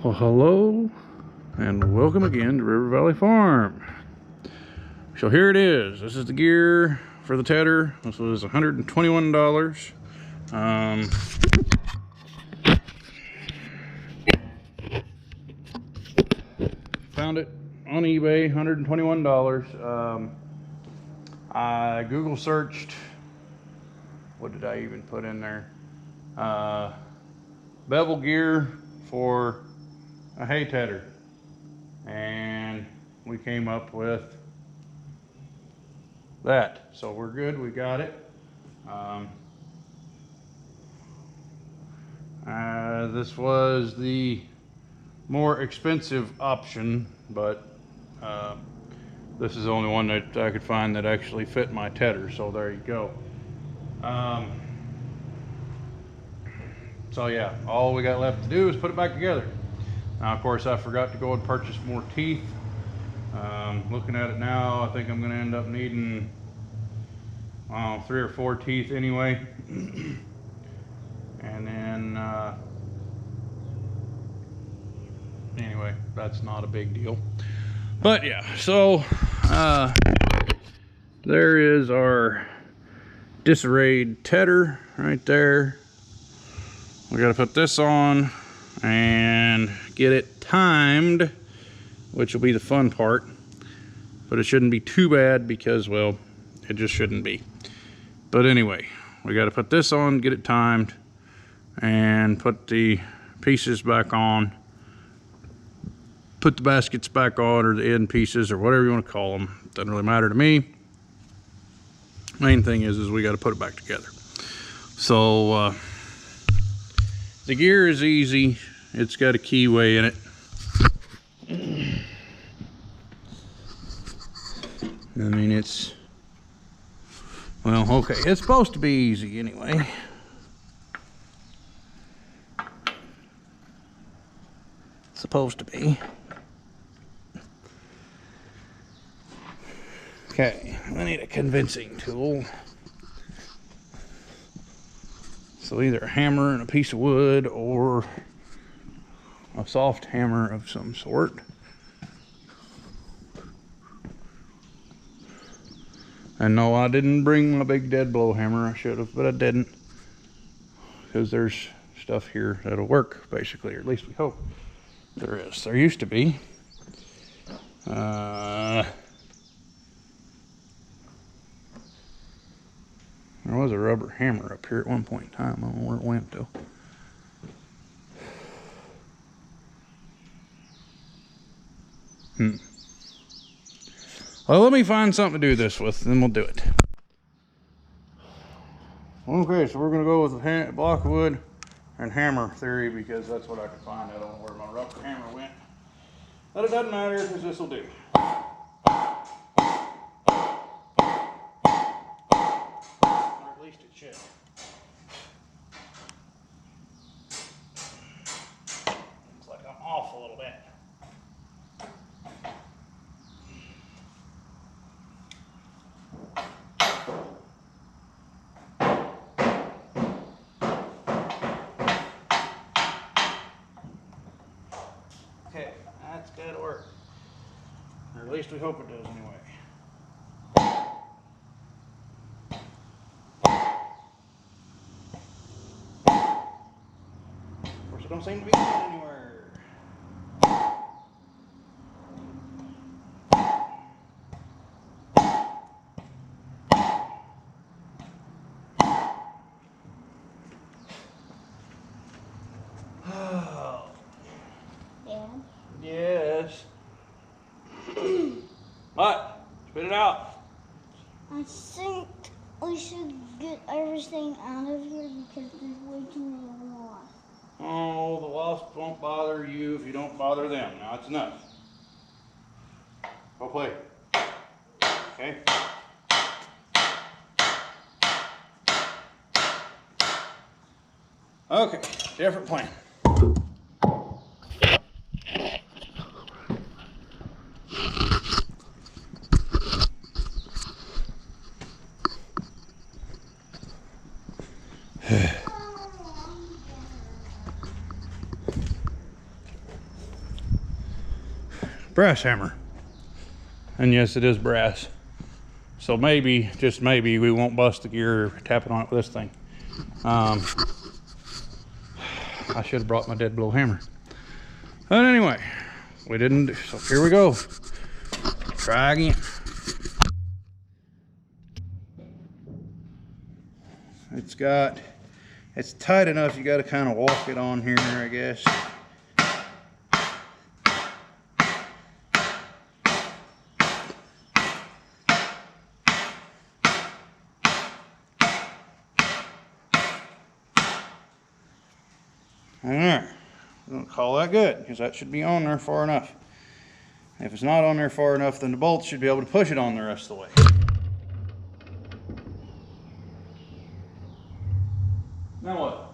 Well, hello and welcome again to River Valley Farm. So here it is. This is the gear for the tedder. This was $121. Found it on eBay, $121. I Google searched, what did I even put in there? Bevel gear for a hay tedder, and we came up with that. So we're good, we got it. This was the more expensive option, but this is the only one that I could find that actually fit my tedder, so there you go. So yeah, all we got left to do is put it back together. Now, of course, I forgot to go and purchase more teeth. Looking at it now, I think I'm going to end up needing 3 or 4 teeth anyway. And then, anyway, that's not a big deal. But yeah, so there is our disarrayed tedder right there. We got to put this on and get it timed, which will be the fun part. But it shouldn't be too bad because, well, it just shouldn't be. But anyway, we got to put this on, get it timed, and put the pieces back on. Put the baskets back on, or the end pieces, or whatever you want to call them. Doesn't really matter to me. Main thing is we got to put it back together. So the gear is easy. It's got a keyway in it. I mean, it's, well, okay, it's supposed to be easy anyway. It's supposed to be. Okay, I need a convincing tool. So either a hammer and a piece of wood or a soft hammer of some sort. And no, I didn't bring my big dead blow hammer. I should have, but I didn't. Because there's stuff here that'll work, basically, or at least we hope there is. There used to be. There was a rubber hammer up here at one point in time. I don't know where it went though. Well, let me find something to do this with, and then we'll do it. Okay, so we're going to go with a block of wood and hammer theory because that's what I could find. I don't know where my rubber hammer went. But it doesn't matter because this will do. Or at least it should. Looks like I'm off a little bit. Okay, that's got to work. Or at least we hope it does anyway. Of course, it don't seem to be going anywhere. Yes. What? Spit it out. I think we should get everything out of here because there's way too many wasps. Oh, the wasps won't bother you if you don't bother them. Now it's enough. Go play. Okay? Okay, different plan. brass hammer. And yes, it is brass. So maybe, just maybe, we won't bust the gear tapping on it with this thing. I should have brought my dead blow hammer. But anyway, we didn't, so here we go. Try again. It's tight enough, you got to kind of walk it on here, I guess. Alright, I'm going to call that good, because that should be on there far enough. If it's not on there far enough, then the bolts should be able to push it on the rest of the way. Now what?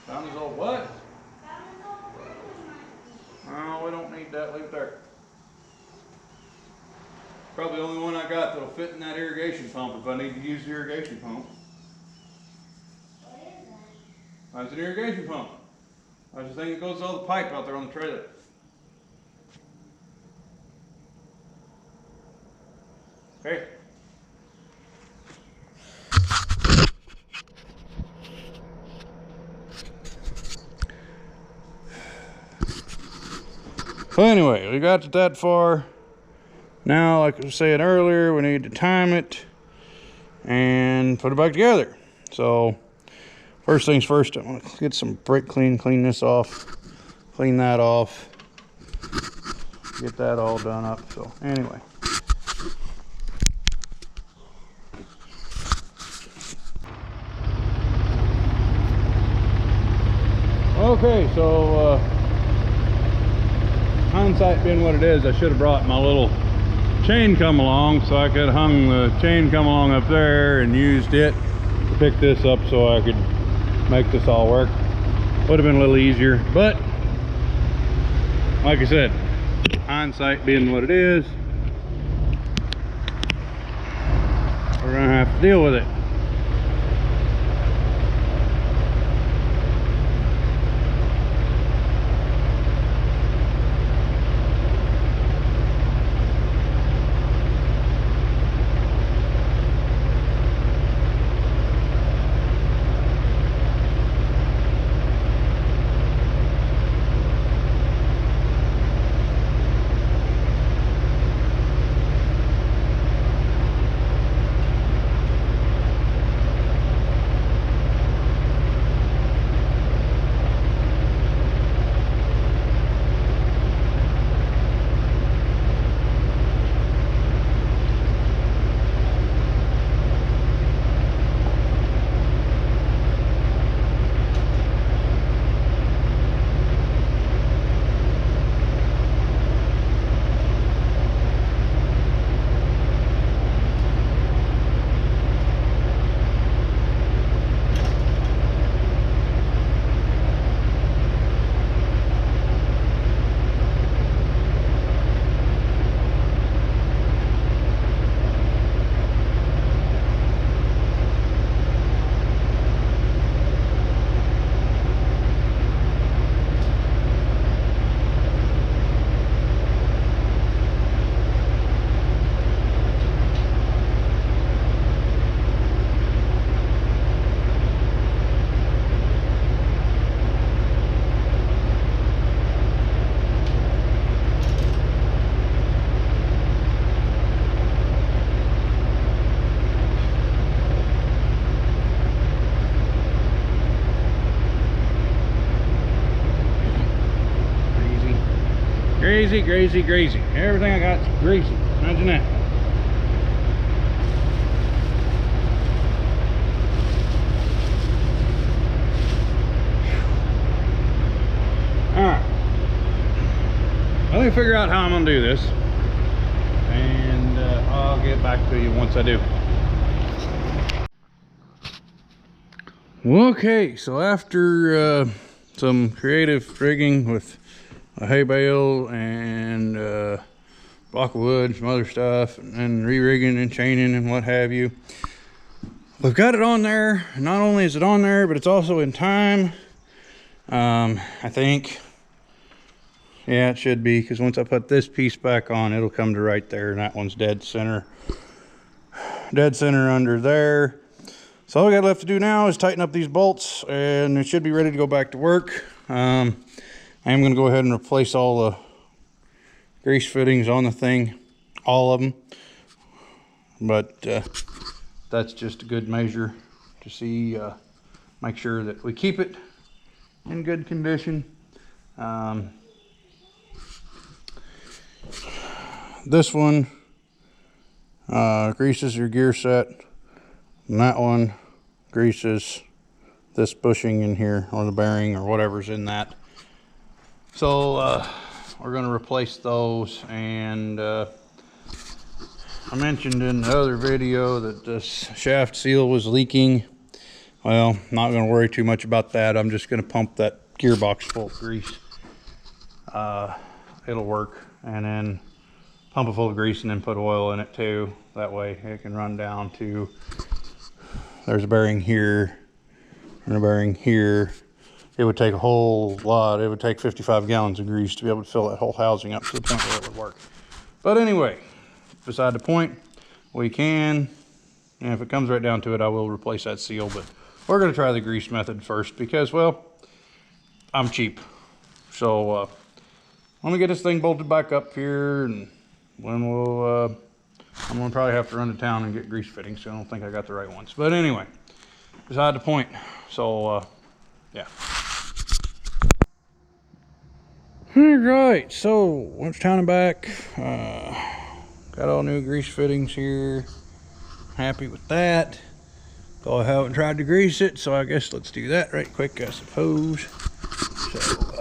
Found this old what? Oh, we don't need that, leave it there. Probably the only one I got that'll fit in that irrigation pump if I need to use the irrigation pump. What is that? That's an irrigation pump. That's the thing that goes to all the pipe out there on the trailer. Okay. So anyway, we got that far. Now, like I was saying earlier, we need to time it and put it back together. So, first things first, I'm gonna get some brake clean this off, clean that off, get that all done up. So anyway. Okay, so hindsight being what it is, I should have brought my little chain come along so I could hung the chain come along up there and used it to pick this up so I could make this all work. Would have been a little easier, but like I said, hindsight being what it is, we're gonna have to deal with it. Greasy. Everything I got is greasy. Imagine that. Alright. Let me figure out how I'm going to do this. And I'll get back to you once I do. Okay, so after some creative rigging with a hay bale and block of wood, some other stuff, and re-rigging and chaining and what have you, we've got it on there. Not only is it on there, but it's also in time. I think Yeah, it should be, because once I put this piece back on, it'll come to right there, and that one's dead center. Dead center under there. So all we got left to do now is tighten up these bolts, and it should be ready to go back to work. I am going to go ahead and replace all the grease fittings on the thing, all of them. But that's just a good measure to see, make sure that we keep it in good condition. This one greases your gear set, and that one greases this bushing in here, or the bearing, or whatever's in that. So we're going to replace those. And I mentioned in the other video that this shaft seal was leaking. Well, not going to worry too much about that. I'm just going to pump that gearbox full of grease. It'll work. And then pump it full of grease and then put oil in it too. That way it can run down to, there's a bearing here and a bearing here. It would take a whole lot. It would take 55 gallons of grease to be able to fill that whole housing up to the point where it would work. But anyway, beside the point, we can, and if it comes right down to it, I will replace that seal. But we're going to try the grease method first because, well, I'm cheap. So let me get this thing bolted back up here, and when we'll, I'm going to probably have to run to town and get grease fittings, so I don't think I got the right ones. But anyway, beside the point. So, yeah. All right, so once town and back, got all new grease fittings here. Happy with that. Though I haven't tried to grease it, so I guess let's do that right quick, I suppose. So,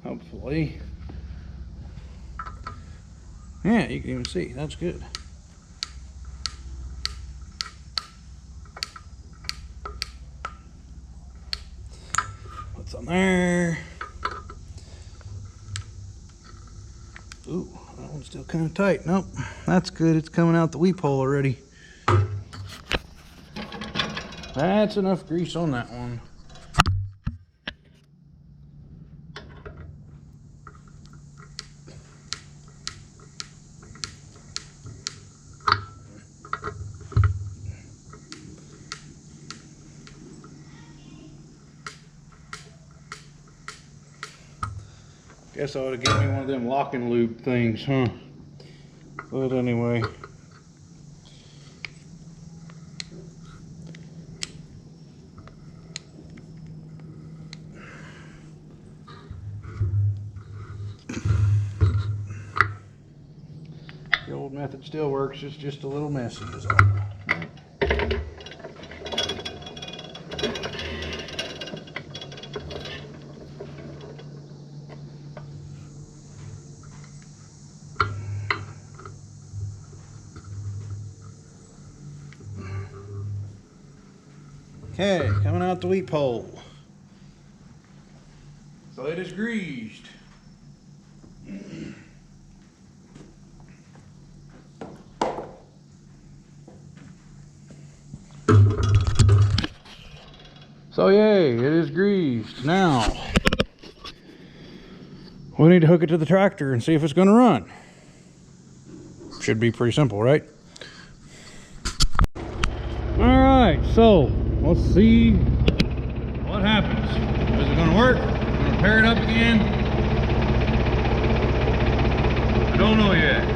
hopefully, yeah, you can even see, that's good. What's on there? Ooh, that one's still kind of tight. Nope, that's good. It's coming out the weep hole already. That's enough grease on that one. Guess I ought to get me one of them lock and lube things, huh? But anyway. The old method still works, it's just a little messy is all. Okay, coming out the weep hole. So it is greased. So yay, it is greased. Now, we need to hook it to the tractor and see if it's going to run. Should be pretty simple, right? Alright, so let's see what happens. Is it going to work? I'm going to pair it up again. I don't know yet.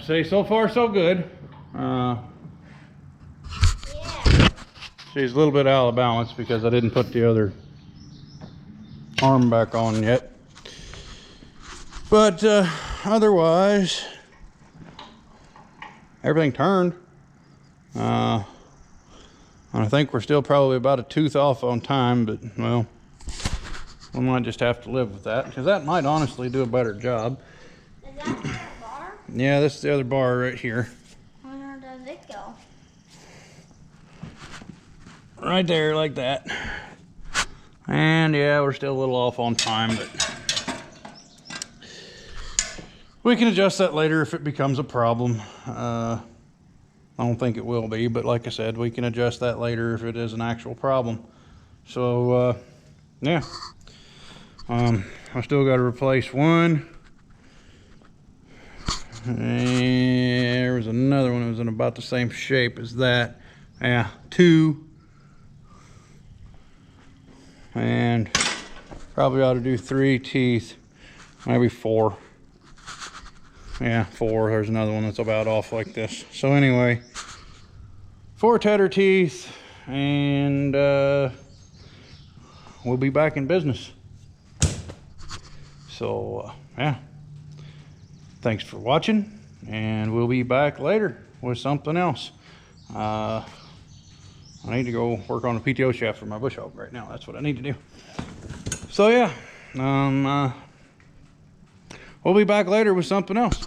say so far so good. Yeah. She's a little bit out of balance because I didn't put the other arm back on yet. But otherwise, everything turned. I think we're still probably about a tooth off on time, but well, we might just have to live with that because that might honestly do a better job. Is that the other bar? Yeah, this is the other bar right here. Where does it go? Right there, like that. And yeah, we're still a little off on time, but we can adjust that later if it becomes a problem. I don't think it will be, but like I said, we can adjust that later if it is an actual problem. So yeah, I still got to replace one. And there was another one that was in about the same shape as that. Yeah, two. And probably ought to do 3 teeth, maybe 4. Yeah, 4. There's another one that's about off like this. So anyway, 4 tedder teeth, and we'll be back in business. So yeah, thanks for watching, and we'll be back later with something else. I need to go work on a PTO shaft for my bush hog right now. That's what I need to do. So yeah, we'll be back later with something else.